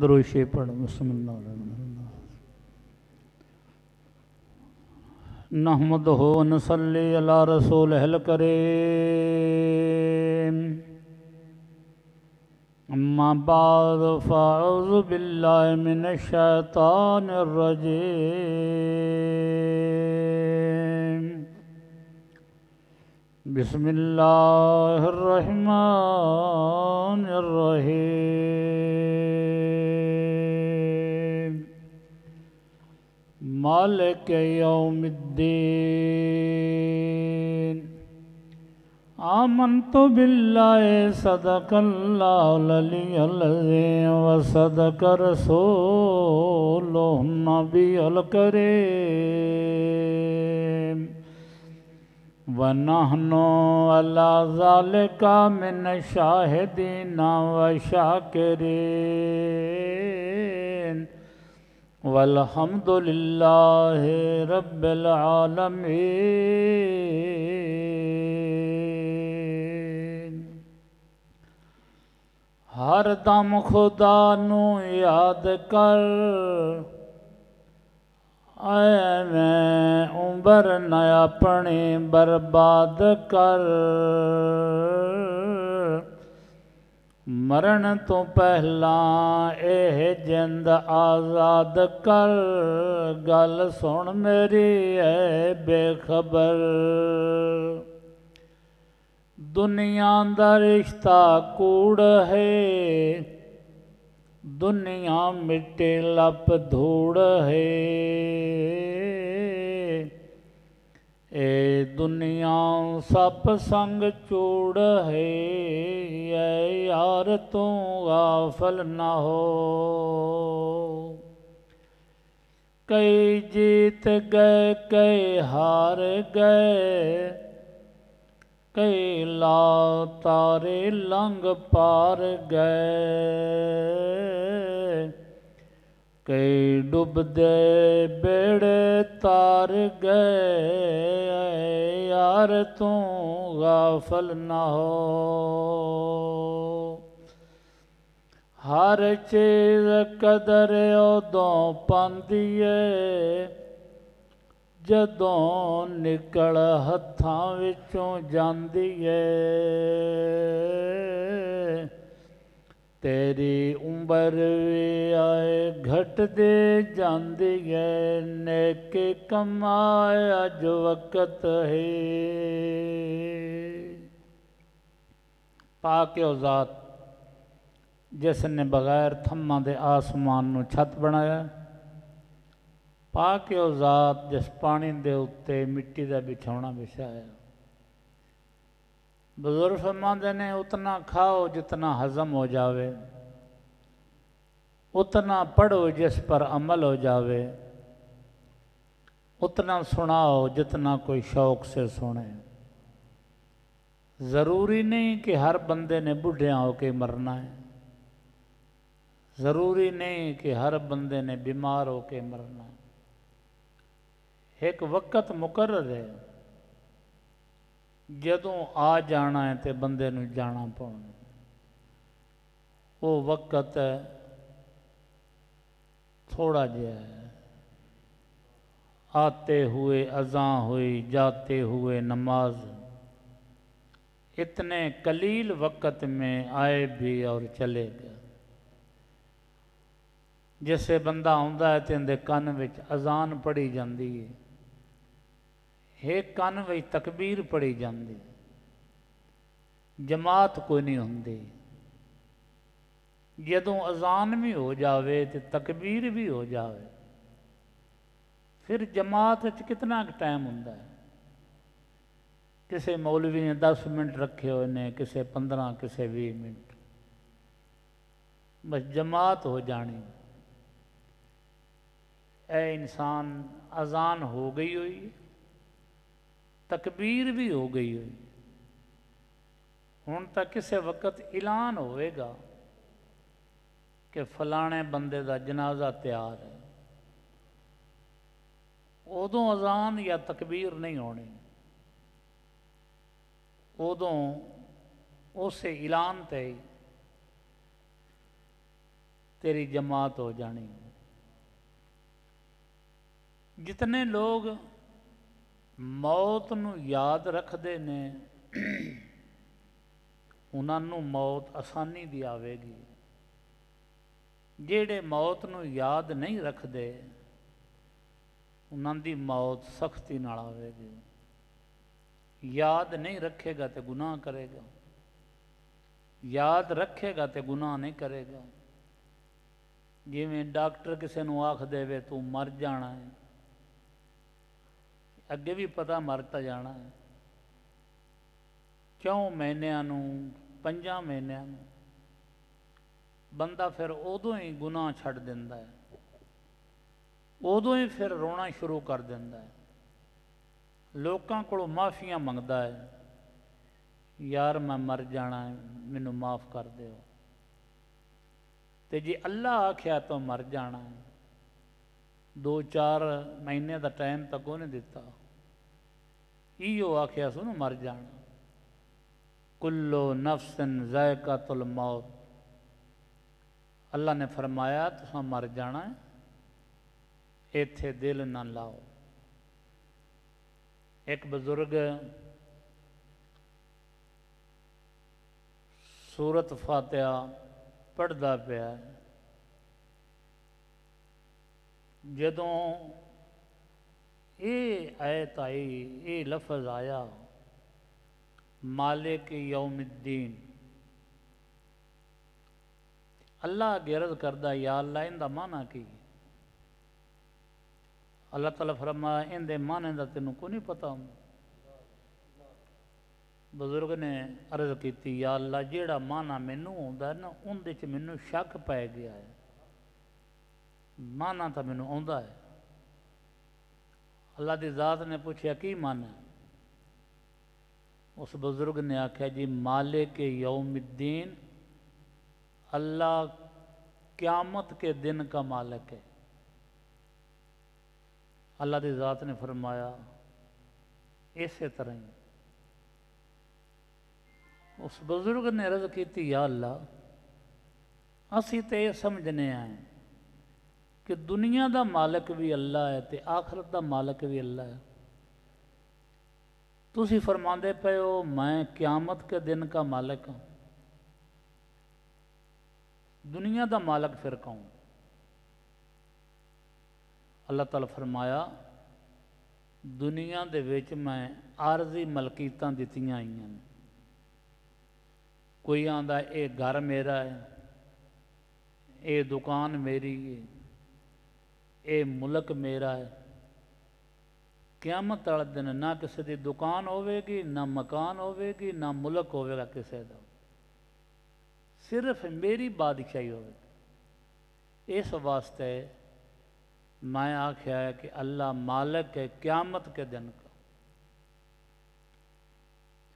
دروشی پڑھ بسم اللہ الرحمن الرحیم نحمدہ و نصلی علی رسولہ الکریم اما بعد فاعوذ باللہ من الشیطان الرجیم بسم اللہ الرحمن الرحیم مالک یوم الدین آمنت باللہ صدق اللہ العلی العظیم وصدق رسولہ النبی الکریم وَنَحْنُ عَلَى ذَلِكَ مِنَ الشَّاهِدِينَ وَالشَّاكِرِينَ وَالْحَمْدُ لِلَّهِ رَبِّ الْعَالَمِينَ ہر دم خدا نو یاد کر میں عمر نہ اپنی برباد کر مرن تو پہلا اے جند آزاد کر گل سن میری اے بے خبر دنیا دا رشتہ کوڑ ہے دنیا مٹی لپ دھوڑ ہے اے دنیا سپ سنگ چوڑ ہے اے یار تو غافل نہ ہو کئی جیت گئے کئی ہار گئے کئی لا تارے لنگ پار گئے کئی ڈوب دے بیڑے تار گئے اے یار تو غافل نہ ہو ہر چیز قدر ادوں پاندیے جدوں نکل ہتھاں وچوں جاندی ہے تیری عمر وی آئے گھٹ دے جاندی ہے نیک کمائے اج وقت ہے پاک او ذات جس نے بغیر تھماں دے آسمان نو چھت بنایا پاک او ذات جس پانی دے اتے مٹی دا بچھونا بچھایا بزرگ فرماندے نے اتنا کھاؤ جتنا ہضم ہو جاوے اتنا پڑھو جس پر عمل ہو جاوے اتنا سناؤ جتنا کوئی شوق سے سنے ضروری نہیں کہ ہر بندے نے بڈھیاں ہو کے مرنا ہے ضروری نہیں کہ ہر بندے نے بیمار ہو کے مرنا ہے ایک وقت مقرر ہے جدوں آ جانا ہے تے بندے نو جانا پاؤنا وہ وقت تھوڑا جہا ہے آتے ہوئے اذاں ہوئی جاتے ہوئے نماز اتنے قلیل وقت میں آئے بھی اور چلے گئے جسے بندہ آندا ہے تے اندے کن وچ اذان پڑھی جاندی ہے ایک کن وچ تکبیر پڑھی جاندی جماعت کوئی نہیں ہوندی جدوں اذان بھی ہو جاوے تے تکبیر بھی ہو جاوے پھر جماعت وچ کتنا ٹائم ہوندا ہے کسے مولوی نے 10 منٹ رکھے ہوئے نے کسے 15 کسے 20 منٹ بس جماعت ہو جانی اے انسان اذان ہو گئی ہوئی تکبیر بھی ہو گئی ہوئی ہن تک کسے وقت اعلان ہوئے گا کہ فلانے بندے دا جنازہ تیار ہے ادوں اذان یا تکبیر نہیں ہونی ادوں اسے اعلان تے تیری جماعت ہو جانی. جتنے لوگ موت نو یاد رکھتے نے انہاں نو موت آسانی دی آوے گی. جیڑے موت نو یاد نہیں رکھتے انہاں دی موت سختی نال آوے گی. یاد نہیں رکھے گا تے گناہ کرے گا، یاد رکھے گا تے گناہ نہیں کرے گا. جویں ڈاکٹر کسے نو آکھ دے وے تو مر جانا ہے، اگے بھی پتہ مرتا جانا ہے. 4 مہینیاں نو 5 مہینیاں نو بندہ پھر ادوں ہی گناہ چھڈ دیندا ہے، ادوں ہی پھر رونا شروع کر دیندا ہے. لوکاں کولوں معافیاں منگدا ہے، یار میں مر جانا ہے مینوں معاف کر دیو. تے جی اللہ آکھیا تو مر جانا ہے، 2-4 مہینے دا ٹائم تک نہیں دیتا. ایو آکھیا سو نا مر جانا. کلو نفس ذائقۃ الموت. اللہ نے فرمایا تساں مر جانا ہے، ایتھے دل نہ لاؤ. ایک بزرگ سورت فاتحہ پڑھدا پیا، جدوں یہ آیت آئی، یہ لفظ آیا مالک یوم الدین، اللہ عرض کردہ یا اللہ ان دا معنی کی؟ اللہ تعالیٰ فرمایا ان دے معنی دا تینوں کو نہیں پتا ہوں. بزرگ نے عرض کیتی یا اللہ جیڑا معنی مینوں آندا ہے نا ان دے چ مینوں شک پی گیا ہے، معنی تو مینوں آندا ہے. اللہ دی ذات نے پوچھا کی معنی؟ اس بزرگ نے آکھیا جی مالک یوم الدین، اللہ قیامت کے دن کا مالک ہے. اللہ دی ذات نے فرمایا اسی طرح ہی. اس بزرگ نے عرض کیتی یا اللہ اسی تے یہ سمجھنے ہیں کہ دنیا دا مالک بھی اللہ ہے تے آخرت دا مالک بھی اللہ ہے. تسی فرماندے پے ہو میں قیامت کے دن کا مالک ہوں، دنیا دا مالک پھر کون؟ اللہ تعالیٰ فرمایا دنیا دے وچ میں عارضی ملکیتاں دتیاں آئی ہیں. کوئی آندا اے گھر میرا ہے، اے دکان میری ہے، اے ملک میرا ہے. قیامت والے دن نہ کسی دی دکان ہوے گی، نہ مکان ہوے گی، نہ ملک ہوے گا کسی دا، صرف میری بادشاہی ہوے گی. اس واسطے میں آکھیا ہے کہ اللہ مالک ہے قیامت کے دن کا.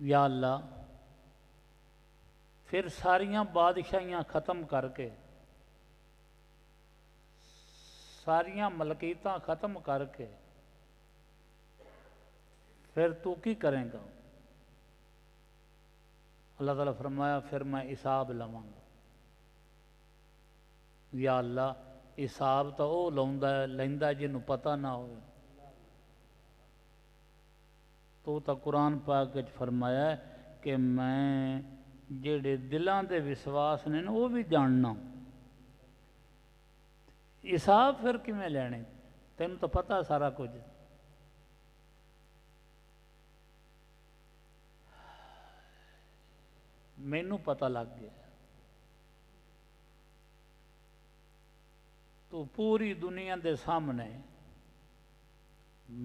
یا اللہ پھر ساریاں بادشاہیاں ختم کر کے، ساریاں ملکیتاں ختم کر کے پھر تو کی کریں گا؟ اللہ تعالیٰ فرمایا پھر میں حساب لواں گا. یا اللہ حساب تو وہ لیندا جنوں پتہ نہ ہوئے. تو قرآن پاک وچ فرمایا ہے کہ میں جڑے دلاں دے وشواس نے وہ بھی جاننا. حساب پھر کیویں لینے؟ تینوں تو پتہ سارا کچھ. مینوں پتہ لگ گیا تو پوری دنیا دے سامنے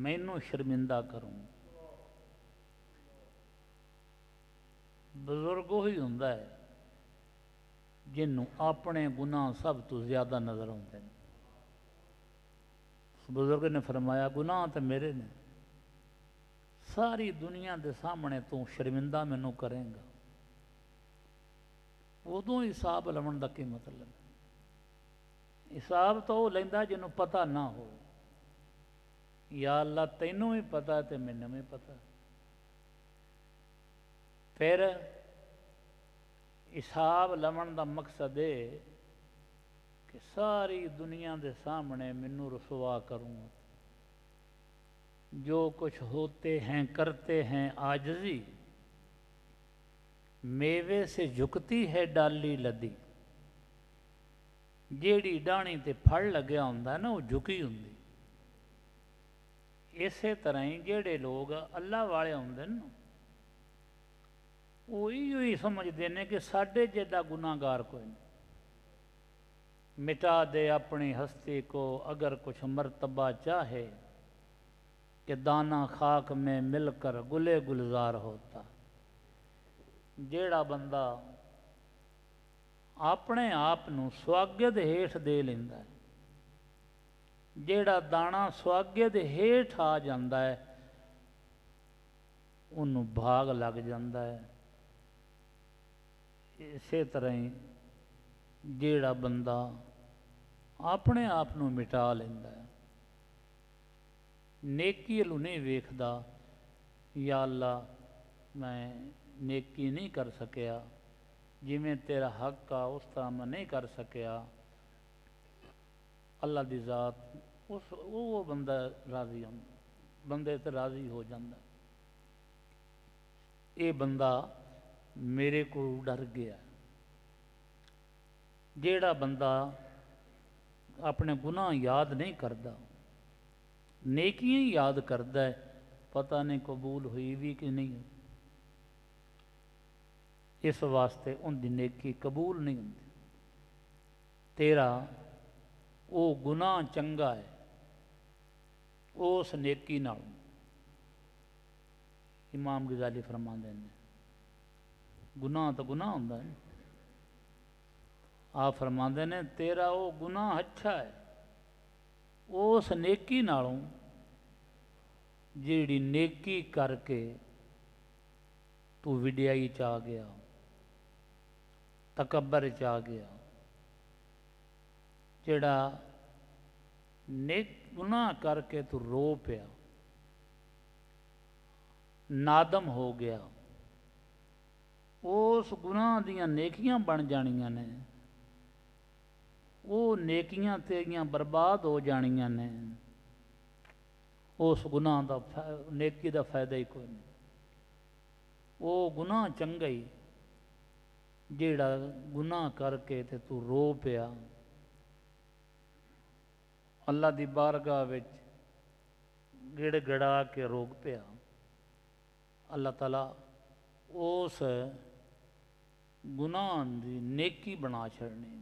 مینوں شرمندہ کروں. بزرگ وہی ہوندا ہے جنوں اپنے گناہ سب تو زیادہ نظر آتے ہیں. بزرگ نے فرمایا گناہ تو میرے نے، ساری دنیا دے سامنے تو شرمندہ مینوں کریں گا. ادوں حساب لون دا کی مطلب؟ حساب تو وہ لیندا جنوں پتہ نہ ہو. یا اللہ تینوں بھی پتہ تے مینوں بھی پتہ. پھر حساب لون دا مقصد ہے کہ کہ ساری دنیا دے سامنے منو رسوا کروں، جو کچھ ہوتے ہیں کرتے ہیں عاجزی، میوے سے جھکتی ہے ڈالی لدی، جیڑی ڈانی تے پھڑ لگیا ہوندا نا وہ جھکی ہوندی۔ اسی طرح ہی جڑے لوگ اللہ والے ہوندے نا وہ ہی سمجھتے ہیں کہ ساڈے جیسا گناہگار کوئی نہیں، مٹا دے اپنی ہستی کو اگر کچھ مرتبہ چاہے، کہ دانہ خاک میں مل کر گلے گلزار ہوتا۔ جیڑا بندہ اپنے آپ نو سواگے دے ہیٹھ دے لیندا ہے، جیڑا دانا سواگے دے ہیٹھ آ جاندا ہے انہوں بھاگ لگ جاندا ہے۔ اسی طرح ہی جیڑا بندہ اپنے آپ نو مٹا لیندا ہے، نیکی لو نہیں ویکھدا، یا اللہ میں نیکی نہیں کر سکیا، جی میں تیرا حق کا اس طرح میں نہیں کر سکیا، اللہ دی ذات وہ بندہ راضی ہوں، بندے تے راضی ہو جاندہ، اے بندہ میرے کو ڈر گیا۔ جیڑا بندہ اپنے گناہ یاد نہیں کردا، نیکیاں یاد کردا ہے، پتہ نہیں قبول ہوئی بھی کہ نہیں، اس واسطے ان دی نیکی قبول نہیں ہوتی۔ تیرا او گناہ چنگا ہے اس نیکی نال۔ امام غزالی فرماندے ہیں گناہ تو گناہ ہوندا ہے، آپ فرماندے ہیں تیرا او گناہ اچھا ہے اس نیکی نالوں جیڑی نیکی کر کے تو وڈیائی چاہ گیا، تکبر چاہ گیا، جیڑا گناہ کر کے تو رو پیا، نادم ہو گیا، اس گناہ دیاں نیکیاں بن جانیاں نے، وہ نیکیاں تیریاں برباد ہو جانیاں نے، اس گناہ دا نیکی دا فائدہ ہی کوئی نہیں۔ وہ گناہ چنگا ہی جیڑا گناہ کر کے تے تو رو پیا، اللہ دی بارگاہ وچ گڑ گڑا کے روک پیا، اللہ تعالیٰ اس گناہ دی نیکی بنا چھڑنی۔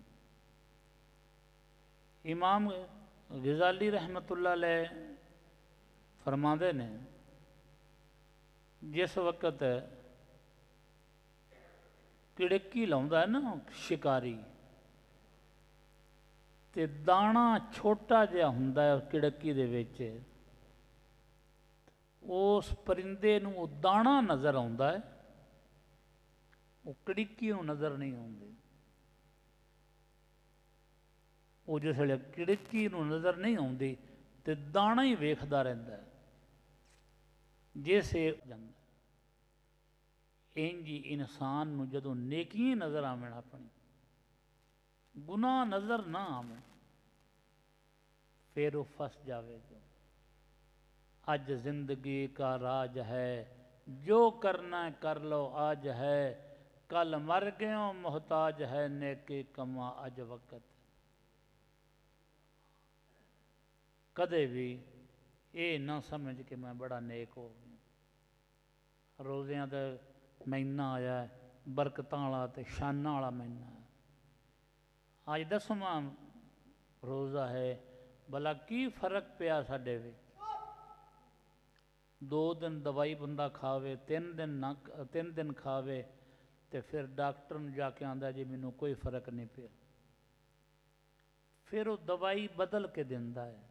امام غزالی رحمت اللہ علیہ فرماندے نے جس وقت کڑکی لاؤندا ہے نا شکاری تے دانا چھوٹا جہا ہوندا ہے کڑکی دے وچ، اس پرندے نو وہ دانا نظر آوندا ہے، وہ کڑکی نو نظر نہیں آوندی۔ وہ جس ویلے کڑکی نو نظر نہیں آوندی تے دانا ہی ویکھدا رہندا ہے، جیسے جاندا انجی انسان نو جدوں نیکی نظر آویں اپنی، گناہ نظر نہ آویں، پھر وہ پھس جاوے گا۔ اج زندگی کا راج ہے، جو کرنا کر لو آج ہے، کل مر گئوں محتاج ہے نیکی کما اج وقت۔ کدے بھی یہ نہ سمجھ کہ میں بڑا نیک ہو گیا، روزیاں دے مہینہ آیا ہے، برکتاں والا تے شاناں والا مہینہ ہے، آج 10واں روزہ ہے، بھلا کی فرق پیا ساڈے وچ؟ 2 دن دوائی بندہ کھاوے، 3 دن کھاوے تے پھر ڈاکٹر نوں جا کے آندا جی مینوں کوئی فرق نہیں پیا، پھر وہ دوائی بدل کے دیندا ہے،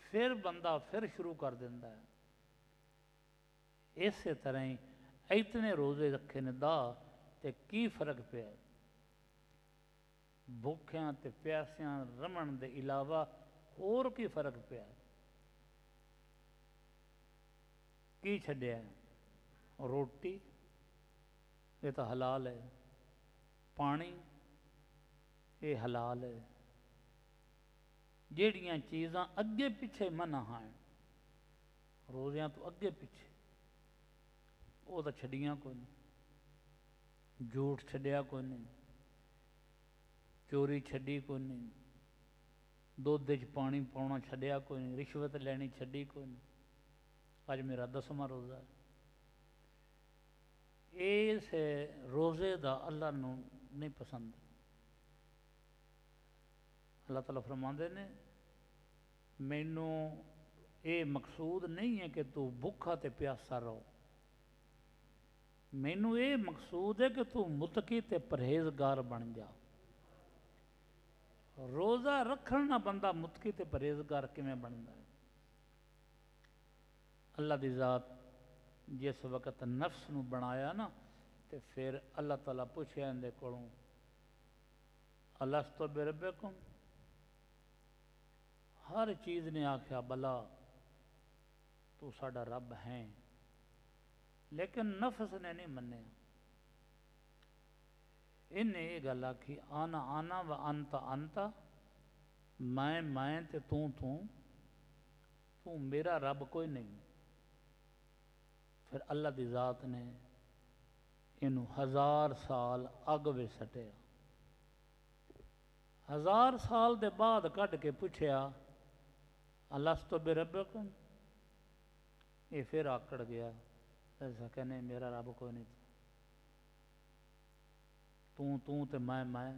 پھر بندہ پھر شروع کر دیندا ہے۔ اسی طرح ہی اتنے روزے رکھے نے تے کی فرق پیا؟ بھوکیاں تے پیاسیاں رمن دے علاوہ اور کی فرق پیا؟ کی چھڈیا ہے؟ روٹی یہ تو حلال ہے، پانی یہ حلال ہے، جیڑیاں چیزاں اگے پیچھے منع ہیں روزیاں تو اگے پیچھے، وہ تو چھڈیاں کوئی نہیں، جھوٹ چھڈیا کوئی نہیں، چوری چھڈی کوئی نہیں، دودھ وچ پانی پاؤنا چھڈیا کوئی نہیں، رشوت لینی چھڈی کوئی نہیں۔ اج میرا 10واں روزہ ہے۔ اس روزے دا اللہ نو نہیں پسند۔ اللہ تعالیٰ فرماندے نے مینوں یہ مقصود نہیں ہے کہ تو بھوکا تے پیاسا رہو، مینوں یہ مقصود ہے کہ تو متقی تے پرہیزگار بن جا۔ روزہ رکھنا بندہ متقی تے پرہیزگار کیویں بنتا ہے؟ اللہ دی ذات جس وقت نفس نو بنایا نا تے پھر اللہ تعالیٰ پوچھیا اندے کولوں الستو بربکم، ہر چیز نے آکھیا بلا تو ساڈا رب ہے، لیکن نفس نے نہیں منیا۔ انہیں یہ گل آکھی آنا آنا و انتا انتا، میں تے تو میرا رب کوئی نہیں۔ پھر اللہ دی ذات نے انہوں 1000 سال اگ وچ سٹیا، 1000 سال دے بعد کٹ کے پوچھیا الستو بربکم، یہ پھر آکڑ گیا، ایسا کہ نہیں میرا رب کوئی نہیں، تو تے میں۔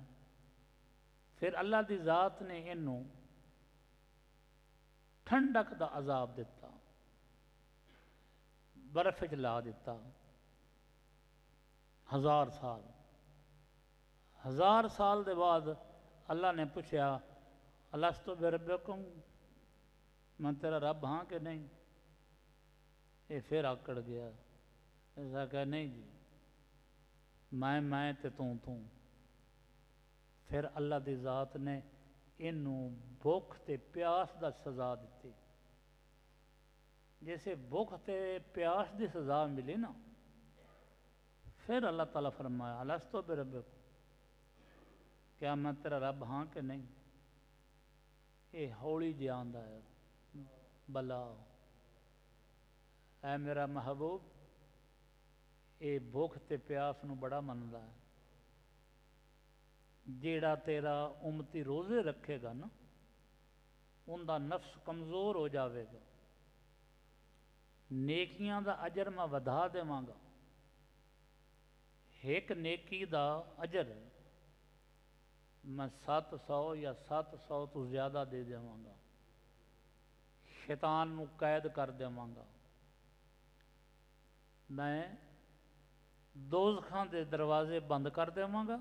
پھر اللہ دی ذات نے انہوں ٹھنڈک دا عذاب دیتا، برف وچ لا دیتا، 1000 سال۔ 1000 سال دے بعد اللہ نے پوچھا الستو بربکم، میں تیرا رب ہاں کہ نہیں؟ یہ پھر آکڑ گیا، ایسا کہ نہیں جی میں تے تو۔ پھر اللہ دی ذات نے انہوں بھوک تے پیاس دا سزا دیتی۔ جیسے بھوک تے پیاس دی سزا ملی نا، پھر اللہ تعالیٰ فرمایا الستو بربکم، کیا میں تیرا رب ہاں کہ نہیں؟ یہ ہولی جی آندا ہے بلا، اے میرا محبوب اے بھوک تے پیاس نو بڑا مندا ہے، جیڑا تیرا امتی روزے رکھے گا نا ان دا نفس کمزور ہو جاوے گا، نیکیاں دا اجر میں ودا دیواں گا، ایک نیکی دا اجر میں 700 یا 700 تو زیادہ دے دیواں گا، شیطان نو قید کر دیواں گا، میں دوزخاں دے دروازے بند کر دیواں گا،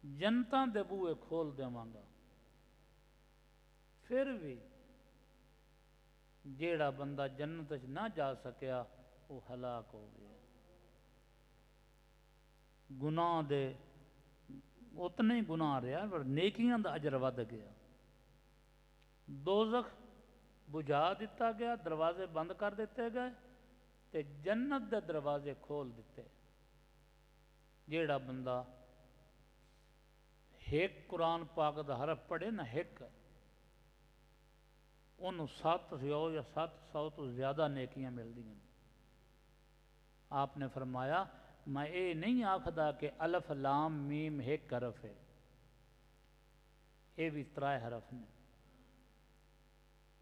جنتاں دے بوئے کھول دیواں گا۔ پھر بھی جیڑا بندہ جنت وچ نہ جا سکیا وہ ہلاک ہو گیا، گناہ دے اتنے ہی گناہ رہا پر نیکیاں دا اجر ود گیا۔ دوزخ بجھا دیتا گیا، دروازے بند کر دیتے گئے تے جنت دے دروازے کھول دیتے۔ جیڑا بندہ ایک قرآن پاک دا حرف پڑھے نا، ایک انہوں 700 یا 700 تو زیادہ نیکیاں مل دیں۔ آپ نے فرمایا میں یہ نہیں آکھدا کہ الف لام میم ایک حرف ہے، یہ بھی 3 حرف نے،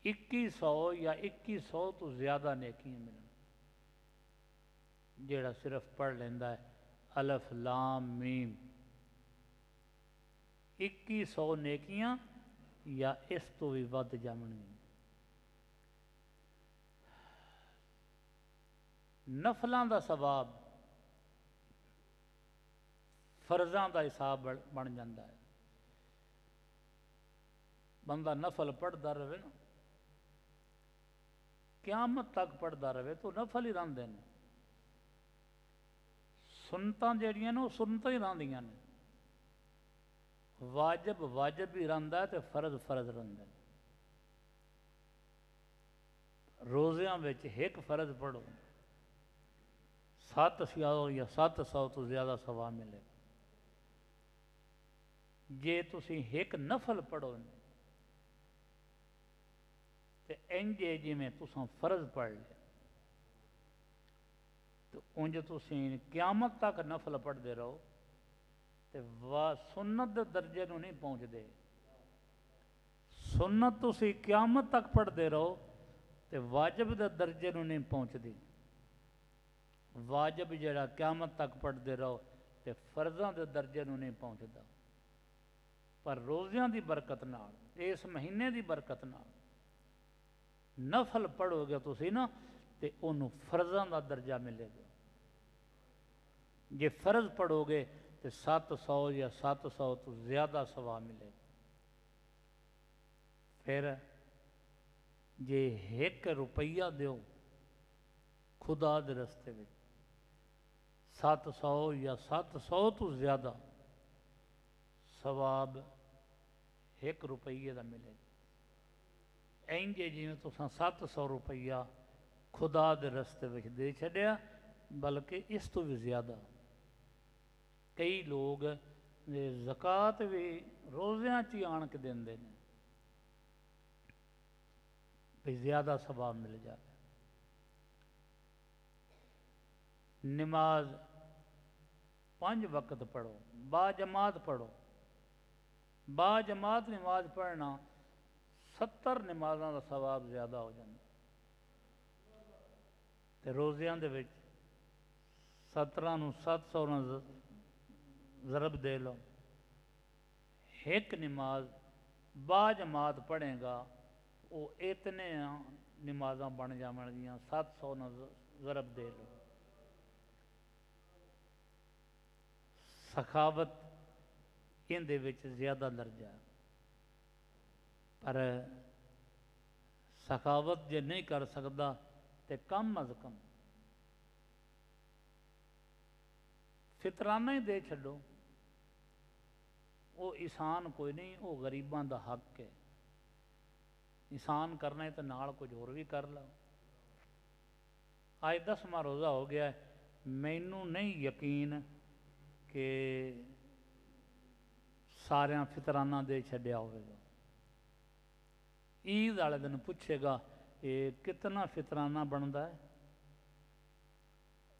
2100 یا 2100 تو زیادہ نیکیاں ملن۔ جیڑا صرف پڑھ لیندہ ہے الف لام میم، 2100 نیکیاں یا اس تو بھی ود جامنگی۔ نفلاں دا ثواب فرضاں دا حساب بن جاندہ ہے۔ بندہ نفل پڑھدا رہے نا، قیامت تک پڑھدا رہے تو نفل ہی رہندے نے، سنتاں جیڑیاں نے وہ سنتاں ہی رہندیاں نے، واجب واجب ہی رہندا ہے تے فرض فرض رہندا ہے۔ روزیاں وچ ایک فرض پڑھو 700 یا 700 تو زیادہ ثواب ملے گا۔ ਜੇ ਤੁਸੀਂ ਇੱਕ ਨਫਲ ਪੜੋ ਤੇ ਇੰਜੇ ਜਿਵੇਂ ਤੁਸੀਂ ਫਰਜ਼ ਪੜ ਲਿਆ, ਤੇ ਉਂਝ ਤੁਸੀਂ ਕਿਆਮਤ ਤੱਕ ਨਫਲ ਪੜ੍ਹਦੇ ਰਹੋ ਤੇ ਸੁਨਤ ਦੇ ਦਰਜੇ ਨੂੰ ਨਹੀਂ ਪਹੁੰਚਦੇ। ਸੁਨਤ ਤੁਸੀਂ ਕਿਆਮਤ ਤੱਕ ਪੜ੍ਹਦੇ ਰਹੋ ਤੇ ਵਾਜਬ ਦੇ ਦਰਜੇ ਨੂੰ ਨਹੀਂ ਪਹੁੰਚਦੀ। ਵਾਜਬ ਜਿਹੜਾ ਕਿਆਮਤ ਤੱਕ ਪੜ੍ਹਦੇ ਰਹੋ ਤੇ ਫਰਜ਼ਾਂ ਦੇ ਦਰਜੇ ਨੂੰ ਨਹੀਂ ਪਹੁੰਚਦਾ। ਪਰ ਰੋਜ਼ਿਆਂ ਦੀ ਬਰਕਤ ਨਾਲ, ਇਸ ਮਹੀਨੇ ਦੀ ਬਰਕਤ ਨਾਲ ਨਫਲ ਪੜ੍ਹੋਗੇ ਤੁਸੀਂ ਨਾ ਤੇ ਉਹਨੂੰ ਫਰਜ਼ਾਂ ਦਾ ਦਰਜਾ ਮਿਲੇਗਾ। ਜੇ ਫਰਜ਼ ਪੜ੍ਹੋਗੇ تو 700 یا 700 تو زیادہ ثواب ملے گا۔ پھر جے 1 روپیہ دیو خدا دے رستے میں 700 یا 700 تو زیادہ ثواب 1 روپیے دا ملے گا۔ اینجے جی میں تو 700 روپیہ خدا دے رستے میں دے چھڑیا، بلکہ اس تو بھی زیادہ۔ کئی لوگ زکوٰۃ بھی روزیاں چی آن کے دیں دے بھی زیادہ ثواب مل جائے۔ نماز 5 وقت پڑھو، با جماعت پڑھو۔ با جماعت نماز پڑھنا 70 نمازاں دا ثواب زیادہ ہو جاتا۔ تے روزیاں دے وچ 17 نو 700 نہ ضرب دے لو، 1 نماز با جماعت پڑھے گا وہ اتنے نمازاں بن جاون گیاں، 700 نہ ضرب دے لو۔ سخاوت ان دے وچ زیادہ درجہ، پر سخاوت جے نہیں کر سکتا تے کم از کم فطرانہ ہی دے چھڈو۔ وہ احسان کوئی نہیں، وہ غریباں دا حق ہے۔ احسان کرنا ہے تو نال کچھ اور بھی کر لو۔ آج 10واں روزہ ہو گیا ہے، مینوں نہیں یقین کہ ساریاں فطرانہ دے چھڈیا ہوئے گا۔ عید والے دن پوچھے گا یہ کتنا فطرانہ بنتا ہے،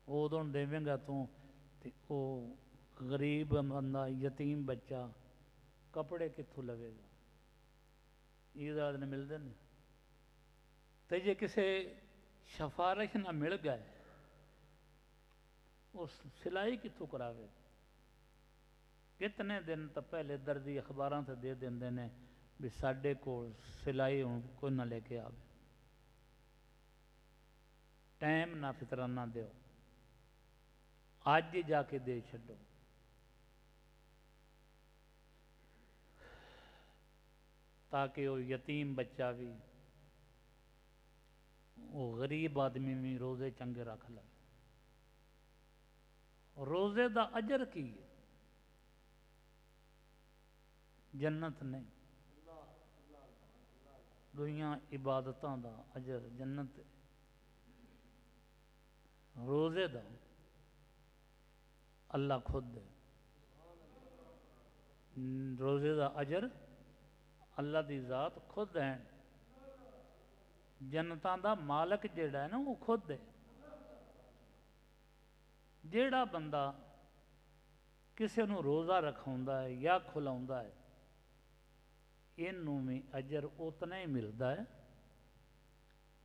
ادوں دیویں گا تو وہ غریب بندہ یتیم بچہ کپڑے کتوں لوے گا؟ عید والے دن ملتے ہیں۔ تو جے کسے سفارش نہ مل گئے وہ سلائی کتوں کراوے؟ کتنے دن تو پہلے دردی اخباراں سے دے دیندے نے بھی ساڈے کول سلائی ہوں کوئی نہ لے کے آوے۔ ٹائم نہ فطرانہ دیو، اج جا کے دے چھڈو۔ تاکہ وہ یتیم بچہ بھی، وہ غریب آدمی بھی روزے چنگے رکھ لے۔ روزے دا اجر کی ہے؟ جنت نہیں، دوئیاں عبادتاں دا اجر جنت ہے۔ روزے دا اللہ خود ہے، روزے دا اجر اللہ دی ذات خود ہے۔ جنتاں دا مالک جیڑا ہے نا وہ خود ہے۔ جیڑا بندہ کسے نو روزہ رکھاوندا ہے یا کھلاوندا ہے، انہوں میں اجر اتنا ہی ملتا ہے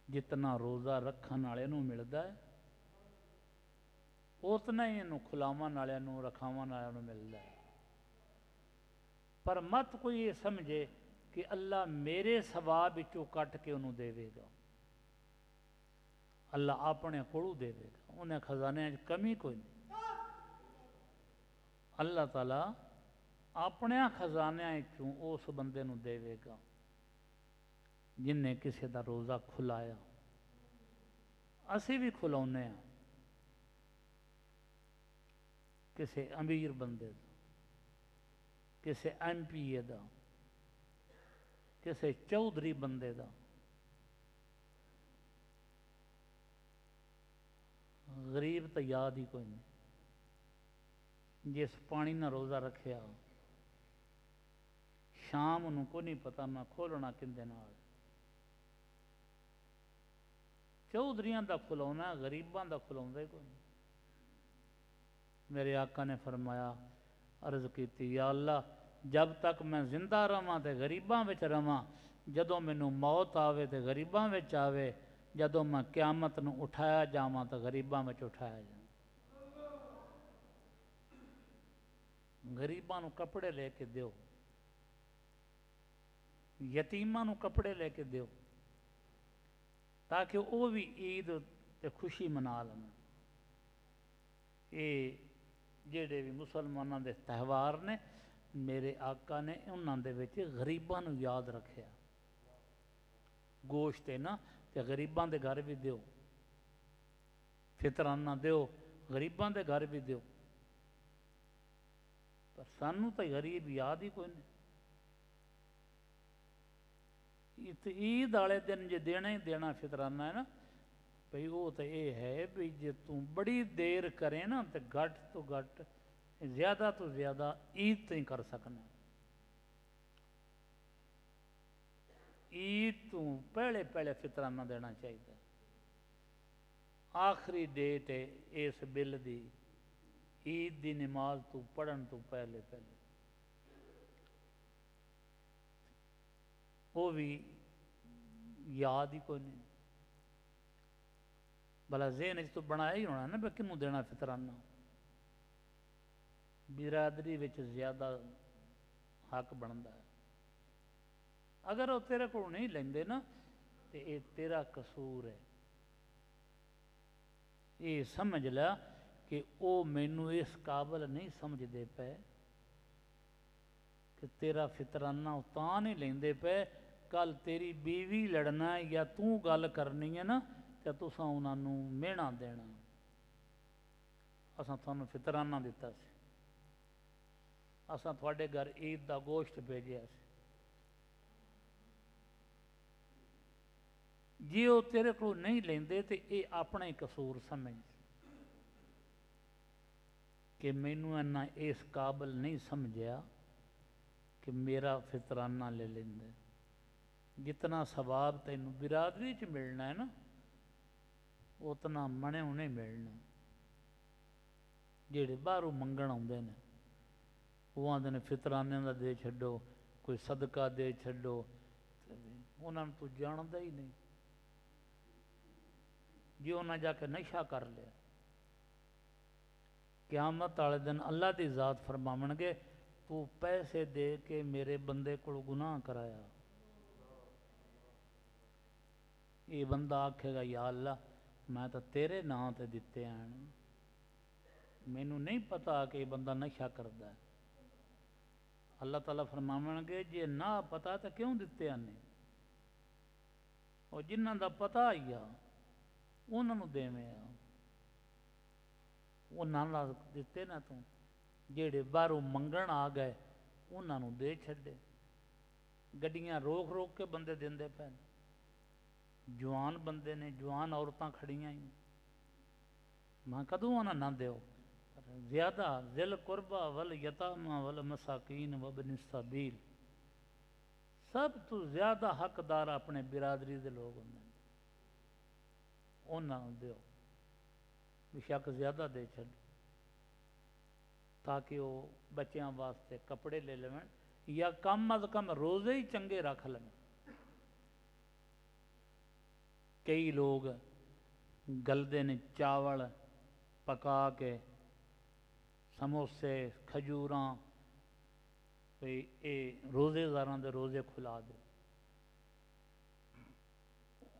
جتنا روزہ رکھن والے نو ملتا ہے، اتنا ہی انہوں کھلاون والے نو رکھاون والے نو ملتا ہے۔ پر مت کوئی یہ سمجھے کہ اللہ میرے ثواب وچوں کٹ کے انہوں دے گا۔ اللہ اپنے کولوں دے گا، انہیں خزانے کمی کوئی نہیں۔ اللہ تعالیٰ اپنے خزانے چوں اس بندے نو دے گا جن نے کسی دا روزہ کھلایا۔ اسی بھی کھلاؤنے ہیں کسی امیر بندے دا، کسی ایم پی اے دا، کسی چودھری بندے دا۔ غریب تو یاد ہی کوئی نہیں، جس پانی نہ روزہ رکھیا شام نوں کو نہیں پتا میں کھولنا کندے نال چودھریاں دا کھلونا غریباں دا کھلوندا ہی کوئی نہیں میرے آقا نے فرمایا عرض کیتی یا اللہ جب تک میں زندہ رہاں تے غریباں وچ رہاں جدوں مینوں موت آوے تے غریباں وچ آوے جدوں میں قیامت نوں اٹھایا جاواں تے غریباں وچ اٹھایا جاواں غریباں نوں کپڑے لے کے دیو یتیماں نوں کپڑے لے کے دیو تاکہ وہ بھی عید تے خوشی منا لن یہ جڑے بھی مسلمانوں دے تہوار نے میرے آقا نے انہاں دے وچ غریباں نوں یاد رکھیا گوشت ہے نا تے غریباں دے گھر بھی دیو فطرانہ دیو غریباں دے گھر بھی دیو پر سانوں تو غریب یاد ہی کوئی نہیں عید والے دن جے دینا ہی دینا فطرانہ ہے نا بھئی وہ تو یہ ہے بھی جے تم بڑی دیر کریں نا تو گھٹ تو گھٹ زیادہ تو زیادہ عید تھی کر سکنا عید تو پہلے پہلے فطرانہ دینا چاہیے آخری ڈیٹ ہے اس بل دی عید دی نماز تو پڑھن تو پہلے پہلے وہ بھی یاد ہی کوئی نہیں بھلا ذہن تو بنایا ہی ہونا نا بھئی کنوں دینا فطرانہ برادری وچ زیادہ حق بنتا ہے اگر وہ تیرے کو نہیں لیندے نا تو یہ تیرا قصور ہے یہ سمجھ لیا کہ وہ مینوں اس قابل نہیں سمجھ دے پے کہ تیرا فطرانہ تاں نہیں لیندے پے کل تیری بیوی لڑنا ہے یا تو گل کرنی ہے نا تو تساں انہاں نوں مہنا دینا اساں تھانوں فطرانہ دیتا سی اساں تھوڑے گھر عید دا گوشت بھیجیا سی جی وہ تیرے کو نہیں لیندے تو یہ اپنا ہی قصور سمجھ کہ مینوں اینا اس قابل نہیں سمجھیا کہ میرا فطرانہ لے لیندے جتنا ثواب تینوں برادری چ ملنا ہے نا اتنا منے انہیں ملنا جڑے باہروں منگن آتے ہیں وہ آتے ہیں فطرانے کا دے چھڈو کوئی صدقہ دے چھڈو انہوں تو جانتا ہی نہیں جی انہیں جا کے نشہ کر لیا قیامت والے دن اللہ دی ذات فرماون گے تو پیسے دے کے میرے بندے کو گناہ کرایا یہ بندہ آکھے گا یا اللہ میں تو تیرے نام تے دیتے ہیں مینوں نہیں پتا کہ یہ بندہ نشہ کرتا ہے اللہ تعالیٰ فرماون گے جی نہ پتا تو کیوں دیتے ہیں اور جنہاں دا پتا ہی آ انہوں دیویں آ انہاں دیتے نا تو جڑے باہروں منگن آ گئے انہوں دے چھڈے گڈیاں روک روک کے بندے دیندے پے جوان بندے نے جوان عورتاں کھڑیاں ہی میں کدوں نہ دیو زیادہ ذل قربا ول یتاما ول مساکین وابن السبیل سب تو زیادہ حقدار اپنے برادری دے لوگ ہوندے انہاں دیو بشک زیادہ دے چھڈ تاکہ وہ بچیاں واسطے کپڑے لے لیں یا کم از کم روزے ہی چنگے رکھ لیں کئی لوگ گلدے نے چاول پکا کے سموسے کھجوراں اے روزے داراں دے روزے کھلا دے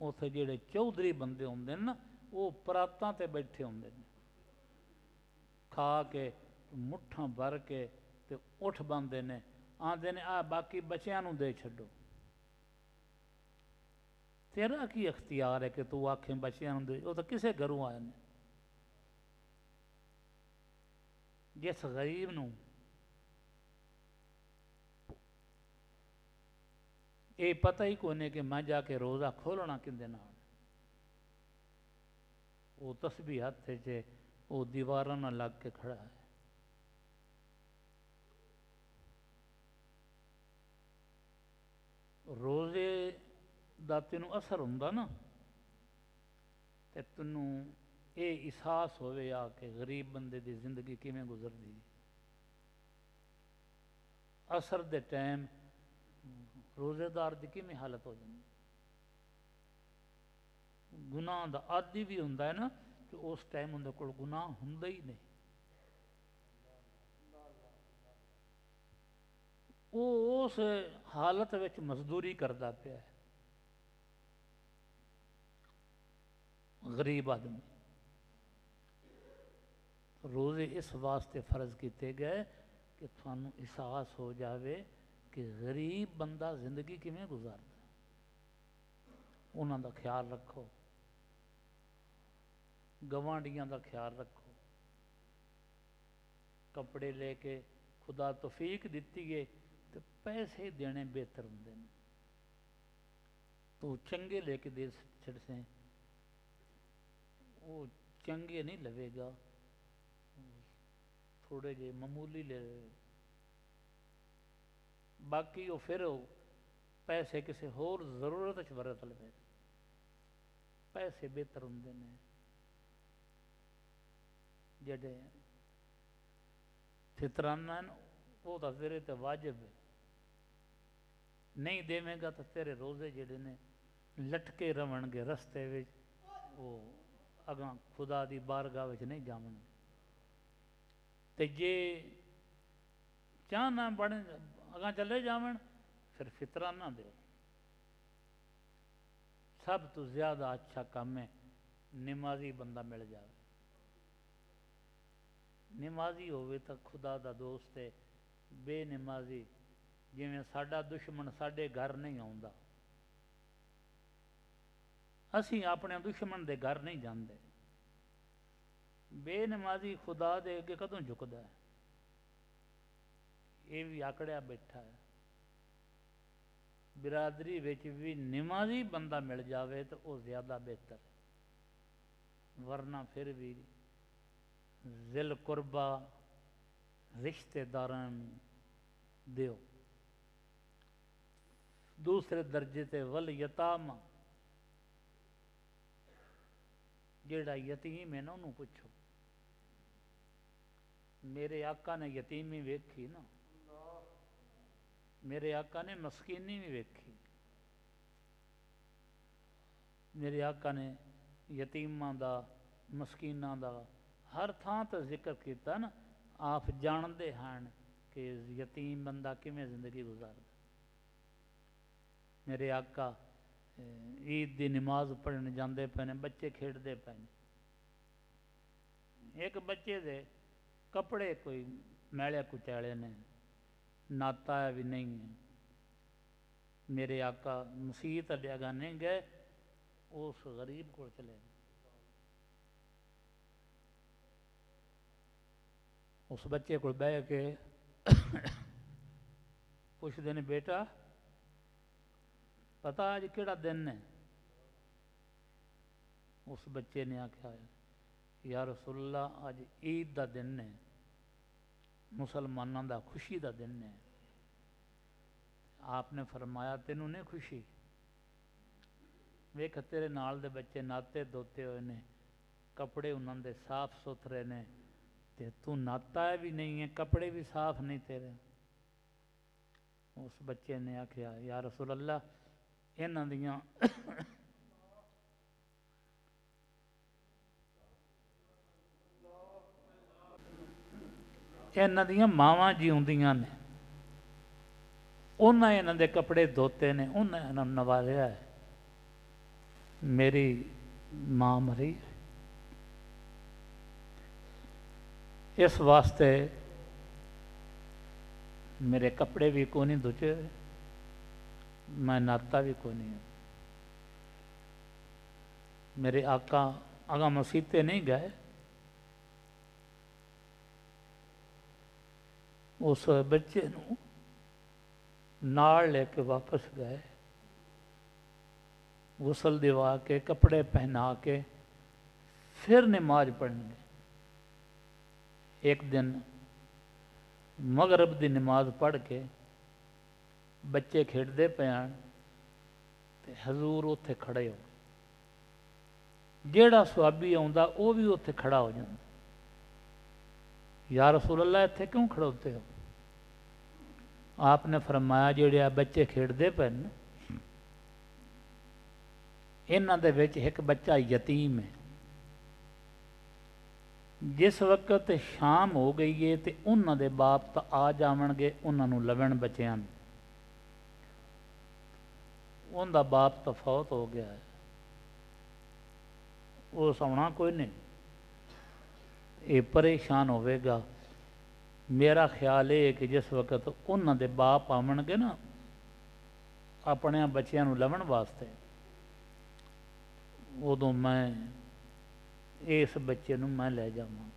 اتنے جڑے چودھری بندے ہوندے نا وہ پراتاں تے بیٹھے ہوندے نے کھا کے مٹھاں بھر کے تے اٹھ باندے نے آندے نے آ باقی بچیاں نوں دے چھڈو تیرا کی اختیار ہے کہ تو آکھیں بچیاں نوں دے وہ تو کسے گھروں آئے نے جس غریب نوں یہ پتہ ہی کوئی نہیں کہ میں جا کے روزہ کھولنا کندے نال وہ تسبیح ہاتھ چ وہ دیواراں نہ لگ کے کھڑا ہے روزے دا تینوں اثر ہوندا نا تے تینوں یہ احساس ہوئے آ کہ غریب بندے دی زندگی کیویں گزردی اثر دے ٹائم روزے دار دی کیویں حالت ہو جاندی گناہ دا عادی بھی ہوندا ہے نا کہ اس ٹائم اندے کول گناہ ہوندا ہی نہیں وہ اس حالت وچ مزدوری کردا پیا ہے غریب آدمی روزے اس واسطے فرض کیتے گئے کہ تھانوں احساس ہو جاوے کہ غریب بندہ زندگی کیویں گزاردا انہاں دا خیال رکھو گوانڈیاں دا خیال رکھو کپڑے لے کے خدا توفیق دیتی ہے تو پیسے دینے بہتر ہوندے نے تو چنگے لے کے دے چھڑسیں وہ چنگے نہیں لوے گا تھوڑے جے معمولی لے باقی وہ پھر پیسے کسی ہور ضرورت ورت لے پیسے بہتر ہوندے نے جڑے فطرانہ وہ تو تیرے تے واجب ہے نہیں دیویں گا تو تیرے روزے جڑے نے لٹکے رہن گے رستے وچ وہ اگاں خدا دی بارگاہ وچ نہیں جاون گے تے جے چاہنا بڑے اگاں چلے جاون پھر فطرانہ دے سب تو زیادہ اچھا کام ہے نمازی بندہ مل جائے نمازی ہوئے تو خدا دا دوست ہے بے نمازی جویں ساڈا دشمن ساڈے گھر نہیں آوندا اسی اپنے دشمن دے گھر نہیں جاندے بے نمازی خدا دے اگے کدوں جھکدا ہے یہ بھی آکڑیا بیٹھا ہے برادری وچ بھی نمازی بندہ مل جاوے تو وہ زیادہ بہتر ہے ورنہ پھر بھی ذل قربا رشتہ داران دیو دوسرے درجے تے ول یتامہ جیڑا یتیم ہے نا انہوں پوچھو میرے آقا نے یتیمی ویکھی نا میرے آقا نے مسکینی بھی ویکھی میرے آقا نے یتیماں دا مسکیناں دا ہر تھان تے ذکر کیتا نا آپ جاندے ہیں کہ یتیم بندہ کیویں زندگی گزاردا میرے آقا عید دی نماز پڑھن جاندے پے نے بچے کھیڈدے پے نے ایک بچے دے کپڑے کوئی میلے کچیلے نے ناتا بھی نہیں ہے میرے آقا مسیت والے اگاں نہیں گئے اس غریب کو چلے گئے اس بچے کو بہ کے پوچھتے ہیں بیٹا پتا اج کیڑا دن ہے اس بچے نے آخیا یا رسول اللہ اج عید دا دن ہے مسلمانوں دا خوشی دا دن ہے آپ نے فرمایا تینوں نہیں خوشی ویکھ تیرے نال دے بچے ناتے دھوتے ہوئے نے کپڑے انہوں دے صاف ستھرے نے تے تو ناتا بھی نہیں ہے کپڑے بھی صاف نہیں تیرے اس بچے نے آخیا یا رسول اللہ انہاں دیاں انہاں دیاں ماواں جیوندیاں نے انہاں دے کپڑے دھوتے نے انہاں نوازیا ہے میری ماں مری اس واسطے میرے کپڑے بھی کو نہیں دھوچے میں ناتا بھی کو نہیں میرے آقا آگاں مسیتے نہیں گئے اس بچے نو نال لے کے واپس گئے غسل دوا کے کپڑے پہنا کے پھر نماز پڑھن گے ایک دن مغرب دی نماز پڑھ کے بچے کھیڈتے پے ਤੇ ਹਜ਼ੂਰ ਉੱਥੇ ਖੜੇ ਹੋ, ਜਿਹੜਾ ਸੁਹਾਬੀ ਆਉਂਦਾ ਉਹ ਵੀ ਉੱਥੇ ਖੜਾ ਹੋ ਜਾਂਦਾ। یا رسول اللہ اتنے کیوں کھڑوتے ہو؟ آپ نے فرمایا جڑے بچے کھیڈتے پے انہاں دے وچ ایک بچہ یتیم ہے، جس وقت شام ہو گئی ہے تو انہاں دے باپ تو آ جاون گے انہاں نوں لون بچیاں نوں، ان دا باپ تو فوت ہو گیا ہے، وہ سونا کوئی نہیں، یہ پریشان ہوئے گا۔ میرا خیال ہے کہ جس وقت انہاں دے باپ آون گے نا اپنے بچیاں نوں لون واسطے، ادوں میں اس بچے نوں میں لے جاواں،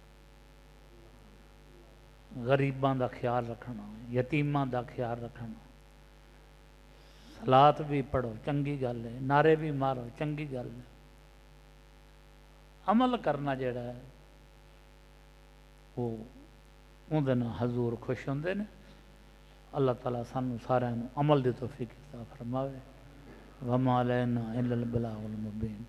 غریباں دا خیال رکھنا، یتیماں دا خیال رکھنا، صلات بھی پڑھو چنگی گل ہے، نعرے بھی مارو چنگی گل ہے، عمل کرنا جڑا ہے وہ اندر حضور خوش ہوندے نے۔ اللہ تعالیٰ سانو سارے عمل دی توفیق عطا فرماوے۔ وما علینا الا البلاغ المبین۔